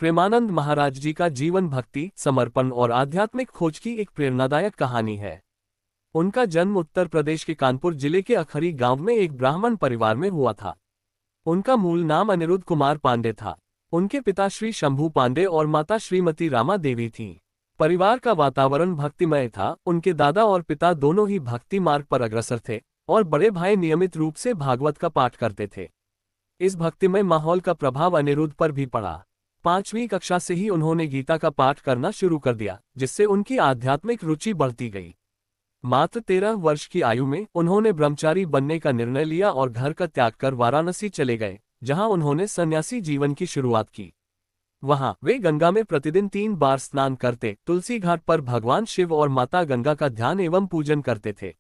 प्रेमानंद महाराज जी का जीवन भक्ति, समर्पण और आध्यात्मिक खोज की एक प्रेरणादायक कहानी है। उनका जन्म उत्तर प्रदेश के कानपुर जिले के अखरी गांव में एक ब्राह्मण परिवार में हुआ था। उनका मूल नाम अनिरुद्ध कुमार पांडे था। उनके पिता श्री शंभू पांडे और माता श्रीमती रामा देवी थीं। परिवार का वातावरण भक्तिमय था। उनके दादा और पिता दोनों ही भक्ति मार्ग पर अग्रसर थे और बड़े भाई नियमित रूप से भागवत का पाठ करते थे। इस भक्तिमय माहौल का प्रभाव अनिरुद्ध पर भी पड़ा। 5वीं कक्षा से ही उन्होंने गीता का पाठ करना शुरू कर दिया, जिससे उनकी आध्यात्मिक रुचि बढ़ती गई। मात्र 13 वर्ष की आयु में उन्होंने ब्रह्मचारी बनने का निर्णय लिया और घर का त्याग कर वाराणसी चले गए, जहां उन्होंने सन्यासी जीवन की शुरुआत की। वहां वे गंगा में प्रतिदिन 3 बार स्नान करते, तुलसी घाट पर भगवान शिव और माता गंगा का ध्यान एवं पूजन करते थे।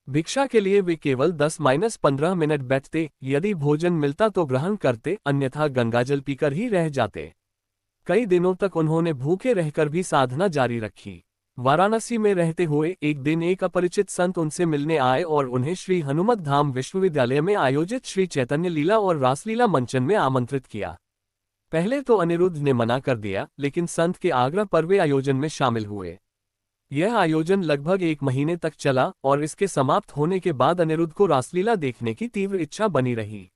भिक्षा के लिए वे केवल 10-15 मिनट बैठते, यदि भोजन मिलता तो ग्रहण करते, अन्यथा गंगाजल पीकर ही रह जाते। कई दिनों तक उन्होंने भूखे रहकर भी साधना जारी रखी। वाराणसी में रहते हुए एक दिन एक अपरिचित संत उनसे मिलने आए और उन्हें श्री हनुमत धाम विश्वविद्यालय में आयोजित श्री चैतन्य लीला और रासलीला मंचन में आमंत्रित किया। पहले तो अनिरुद्ध ने मना कर दिया, लेकिन संत के आग्रह पर वे आयोजन में शामिल हुए। यह आयोजन लगभग 1 महीने तक चला और इसके समाप्त होने के बाद अनिरुद्ध को रासलीला देखने की तीव्र इच्छा बनी रही।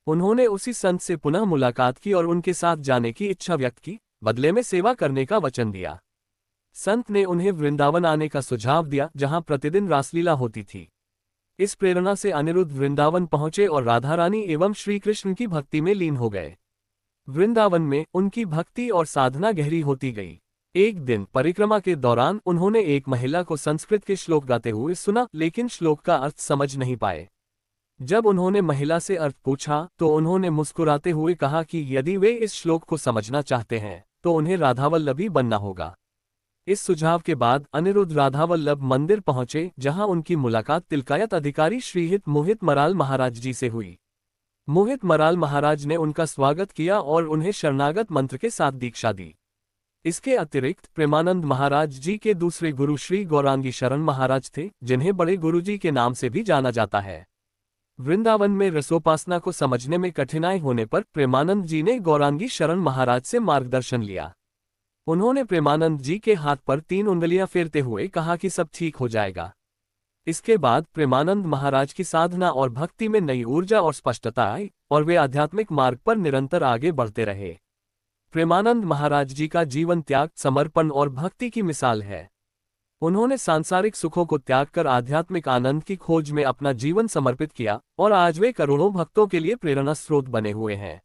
उन्होंने उसी संत से पुनः मुलाकात की और उनके साथ जाने की इच्छा व्यक्त की, बदले में सेवा करने का वचन दिया। संत ने उन्हें वृंदावन आने का सुझाव दिया, जहां प्रतिदिन रासलीला होती थी। इस प्रेरणा से अनिरुद्ध वृंदावन पहुंचे और राधा रानी एवं श्री कृष्ण की भक्ति में लीन हो गए। वृंदावन में उनकी भक्ति और साधना गहरी होती गई। एक दिन परिक्रमा के दौरान उन्होंने एक महिला को संस्कृत के श्लोक गाते हुए सुना, लेकिन श्लोक का अर्थ समझ नहीं पाए। जब उन्होंने महिला से अर्थ पूछा तो उन्होंने मुस्कुराते हुए कहा कि यदि वे इस श्लोक को समझना चाहते हैं तो उन्हें राधावल्लभी बनना होगा। इस सुझाव के बाद अनिरुद्ध राधावल्लभ मंदिर पहुंचे, जहां उनकी मुलाकात तिलकायत अधिकारी श्रीहित मोहित मराल महाराज जी से हुई। मोहित मराल महाराज ने उनका स्वागत किया और उन्हें शरणागत मंत्र के साथ दीक्षा दी। इसके अतिरिक्त प्रेमानंद महाराज जी के दूसरे गुरु श्री गौरांगी शरण महाराज थे, जिन्हें बड़े गुरुजी के नाम से भी जाना जाता है। वृंदावन में रसोपासना को समझने में कठिनाई होने पर प्रेमानंद जी ने गौरांगी शरण महाराज से मार्गदर्शन लिया। उन्होंने प्रेमानंद जी के हाथ पर 3 उंगलियां फेरते हुए कहा कि सब ठीक हो जाएगा। इसके बाद प्रेमानंद महाराज की साधना और भक्ति में नई ऊर्जा और स्पष्टता आई और वे आध्यात्मिक मार्ग पर निरंतर आगे बढ़ते रहे। प्रेमानंद महाराज जी का जीवन त्याग, समर्पण और भक्ति की मिसाल है। उन्होंने सांसारिक सुखों को त्याग कर आध्यात्मिक आनंद की खोज में अपना जीवन समर्पित किया और आज वे करोड़ों भक्तों के लिए प्रेरणा स्रोत बने हुए हैं।